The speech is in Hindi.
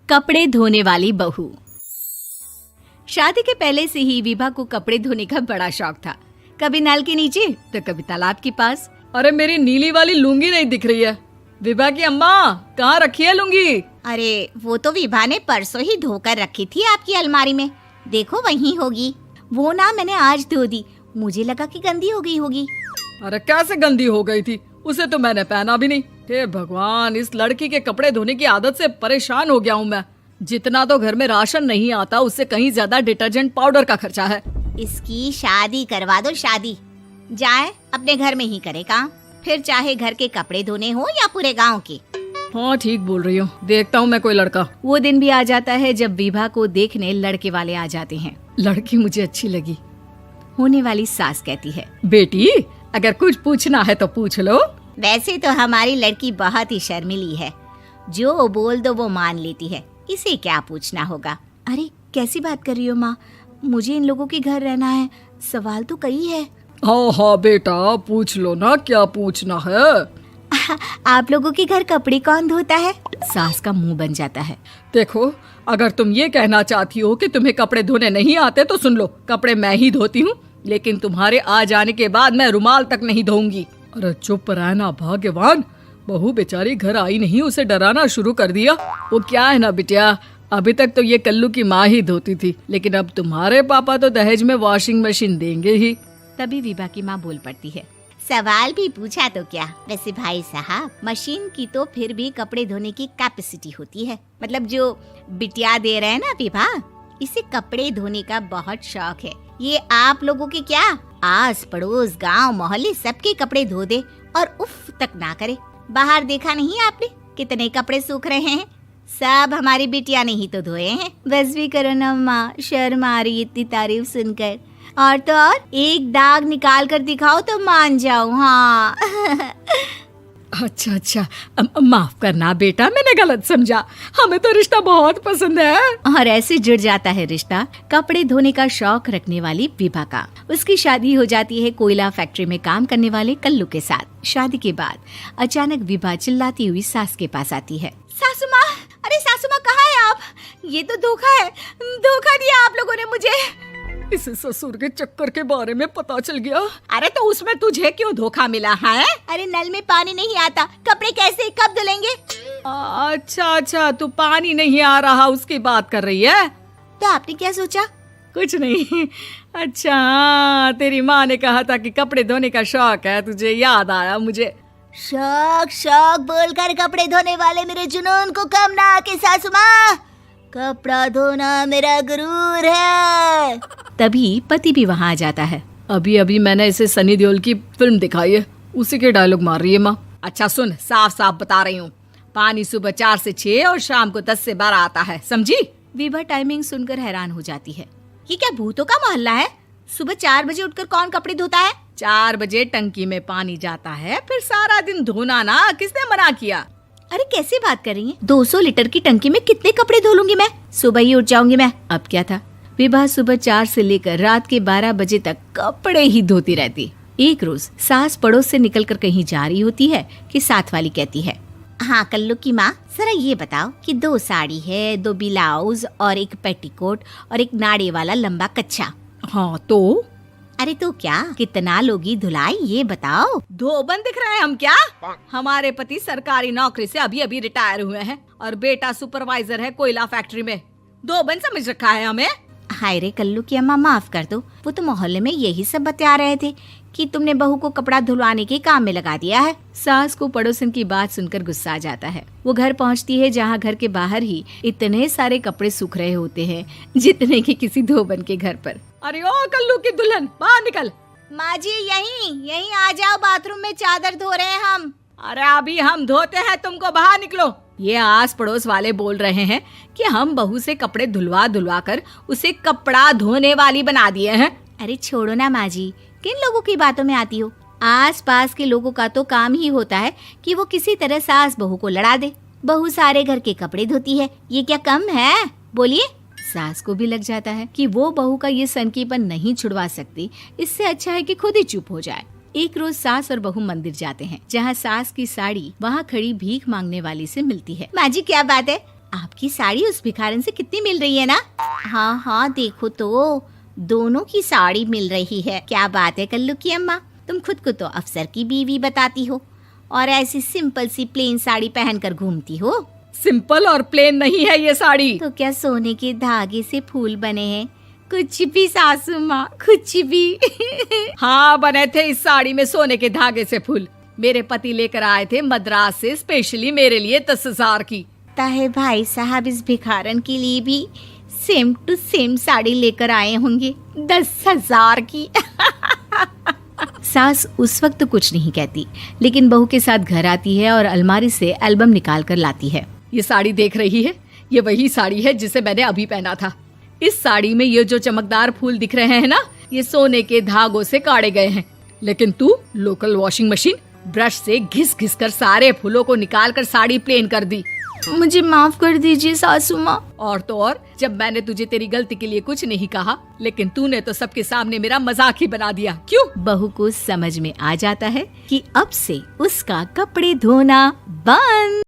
कपड़े धोने वाली बहू। शादी के पहले से ही विभा को कपड़े धोने का बड़ा शौक था। कभी नल के नीचे तो कभी तालाब के पास। अरे मेरी नीली वाली लुंगी नहीं दिख रही है। विभा की अम्मा, कहाँ रखी है लुंगी? अरे वो तो विभा ने परसों ही धोकर रखी थी आपकी अलमारी में, देखो वहीं होगी। वो ना मैंने आज धो दी, मुझे लगा कि गंदी हो गई होगी। अरे कैसे गंदी हो गई थी? उसे तो मैंने पहना भी नहीं। हे भगवान, इस लड़की के कपड़े धोने की आदत से परेशान हो गया हूँ मैं। जितना तो घर में राशन नहीं आता, उससे कहीं ज्यादा डिटर्जेंट पाउडर का खर्चा है। इसकी शादी करवा दो, शादी जाए अपने घर में ही करे काम, फिर चाहे घर के कपड़े धोने हो या पूरे गांव के। हाँ ठीक बोल रही हूँ, देखता हूँ मैं कोई लड़का। वो दिन भी आ जाता है जब विभा को देखने लड़के वाले आ जाते हैं। लड़की मुझे अच्छी लगी। होने वाली सास कहती है, बेटी अगर कुछ पूछना है तो पूछ लो। वैसे तो हमारी लड़की बहुत ही शर्मीली है, जो बोल दो वो मान लेती है, इसे क्या पूछना होगा। अरे कैसी बात कर रही हो माँ, मुझे इन लोगों के घर रहना है, सवाल तो कई है। हाँ हाँ बेटा, पूछ लो ना, क्या पूछना है। आप लोगों के घर कपड़े कौन धोता है? सास का मुंह बन जाता है। देखो, अगर तुम ये कहना चाहती हो कि तुम्हें कपड़े धोने नहीं आते तो सुन लो, कपड़े मैं ही धोती हूँ, लेकिन तुम्हारे आ जाने के बाद मैं रुमाल तक नहीं धोऊंगी। अरे चुप रहना भाग्यवान, बहू बेचारी घर आई नहीं, उसे डराना शुरू कर दिया। वो क्या है ना बिटिया, अभी तक तो ये कल्लू की माँ ही धोती थी, लेकिन अब तुम्हारे पापा तो दहेज में वॉशिंग मशीन देंगे ही। तभी विभा की माँ बोल पड़ती है, सवाल भी पूछा तो क्या। वैसे भाई साहब, मशीन की तो फिर भी कपड़े धोने की कैपेसिटी होती है। मतलब जो बिटिया दे रहे हैं ना विभा, इसे कपड़े धोने का बहुत शौक है। ये आप लोगों के क्या, आस पड़ोस गांव मोहल्ले सबके कपड़े धो दे और उफ तक ना करे। बाहर देखा नहीं आपने कितने कपड़े सूख रहे हैं? सब हमारी बिटिया ने ही तो धोए हैं। बस भी करो ना माँ, शर्म आ रही इतनी तारीफ सुनकर। और तो और एक दाग निकाल कर दिखाओ तो मान जाओ। हाँ अच्छा, माफ करना बेटा, मैंने गलत समझा। हमें तो रिश्ता बहुत पसंद है। और ऐसे जुड़ जाता है रिश्ता कपड़े धोने का शौक रखने वाली विभा का। उसकी शादी हो जाती है कोयला फैक्ट्री में काम करने वाले कल्लू के साथ। शादी के बाद अचानक विभा चिल्लाती हुई सास के पास आती है। सासू माँ, अरे सासू माँ कहाँ है आप? ये तो धोखा है, धोखा दिया आप लोगों ने मुझे। इसे ससुर के चक्कर के बारे में पता चल गया। अरे तो उसमें तुझे क्यों धोखा मिला है? अरे नल में पानी नहीं आता, कपड़े कैसे कब धुलेंगे? अच्छा, तू पानी नहीं आ रहा उसकी बात कर रही है। तो आपने क्या सोचा? कुछ नहीं। अच्छा, तेरी माँ ने कहा था कि कपड़े धोने का शौक है तुझे, याद आया मुझे। शौक बोलकर कपड़े धोने वाले मेरे जुनून को कम ना आके सासू माँ, कपड़ा धोना मेरा गुरूर है। तभी पति भी वहाँ आ जाता है। अभी मैंने इसे सनी देओल की फिल्म दिखाई है, उसी के डायलॉग मार रही है माँ। अच्छा सुन, साफ साफ बता रही हूँ, पानी सुबह 4 से 6 और शाम को 10 से 12 आता है, समझी? विभा टाइमिंग सुनकर हैरान हो जाती है। ये क्या भूतों का मोहल्ला है? सुबह 4 बजे उठकर कौन कपड़े धोता है? 4 बजे टंकी में पानी जाता है, फिर सारा दिन धोना ना, किसने मना किया? अरे कैसी बात कर रही हैं? 200 लीटर की टंकी में कितने कपड़े धो लूंगी मैं? सुबह ही उठ जाऊंगी मैं। अब क्या था, विभा सुबह 4 से लेकर रात के 12 बजे तक कपड़े ही धोती रहती। एक रोज सास पड़ोस से निकलकर कहीं जा रही होती है कि साथ वाली कहती है, हाँ कल्लू की माँ, जरा ये बताओ कि 2 साड़ी है, 2 ब्लाउज और एक पेटीकोट और एक नाड़े वाला लंबा कच्छा। हाँ तो? अरे तो क्या, कितना लोगी धुलाई ये बताओ। धोबन दिख रहे हैं हम क्या? हमारे पति सरकारी नौकरी से अभी रिटायर हुए हैं और बेटा सुपरवाइजर है कोयला फैक्ट्री में। धोबन समझ रखा है हमें? हाय रे कल्लू की अम्मा, माफ कर दो, वो तो मोहल्ले में यही सब बता रहे थे कि तुमने बहू को कपड़ा धुलवाने के काम में लगा दिया है। सास को पड़ोसन की बात सुनकर गुस्सा आ जाता है। वो घर पहुंचती है जहां घर के बाहर ही इतने सारे कपड़े सूख रहे होते हैं जितने कि किसी धोबन के घर पर। अरे ओ कल्लू की दुल्हन, बाहर निकल। माँ जी यहीं आ जाओ, बाथरूम में चादर धो रहे हैं हम। अरे अभी हम धोते हैं, तुमको बाहर निकलो। ये आस पड़ोस वाले बोल रहे हैं कि हम बहू से कपड़े धुलवा कर उसे कपड़ा धोने वाली बना दिए हैं। अरे छोड़ो ना माँ जी, किन लोगों की बातों में आती हो? आस पास के लोगों का तो काम ही होता है कि वो किसी तरह सास बहू को लड़ा दे। बहू सारे घर के कपड़े धोती है, ये क्या कम है? बोलिए। सास को भी लग जाता है कि वो बहू का ये सनकीपन नहीं छुड़वा सकती, इससे अच्छा है कि खुद ही चुप हो जाए। एक रोज सास और बहू मंदिर जाते हैं, जहाँ सास की साड़ी वहाँ खड़ी भीख मांगने वाली से मिलती है। माँ जी क्या बात है, आपकी साड़ी उस भिखारन से कितनी मिल रही है ना? हाँ हाँ देखो तो, दोनों की साड़ी मिल रही है। क्या बात है कल्लू की अम्मा, तुम खुद को तो अफसर की बीवी बताती हो और ऐसी सिंपल सी प्लेन साड़ी पहनकर घूमती हो। सिंपल और प्लेन नहीं है ये साड़ी। तो क्या सोने के धागे से फूल बने हैं? कुछ भी सासू माँ, कुछ भी। हाँ बने थे इस साड़ी में सोने के धागे से फूल। मेरे पति लेकर आए थे मद्रास से स्पेशली मेरे लिए 10,000 की। ताहे भाई साहब इस भिखारन के लिए भी सेम टू सेम साड़ी लेकर आए होंगे 10,000 की। सास उस वक्त तो कुछ नहीं कहती, लेकिन बहू के साथ घर आती है और अलमारी से एल्बम निकाल कर लाती है। ये साड़ी देख रही है, ये वही साड़ी है जिसे मैंने अभी पहना था। इस साड़ी में ये जो चमकदार फूल दिख रहे हैं ना, ये सोने के धागों से काढ़े गए हैं। लेकिन तू लोकल वॉशिंग मशीन ब्रश से घिस घिस कर सारे फूलों को निकाल कर साड़ी प्लेन कर दी। मुझे माफ कर दीजिए सासू माँ। और तो और, जब मैंने तुझे तेरी गलती के लिए कुछ नहीं कहा, लेकिन तूने तो सबके सामने मेरा मजाक ही बना दिया। क्यों? बहू को समझ में आ जाता है कि अब से उसका कपड़े धोना बंद।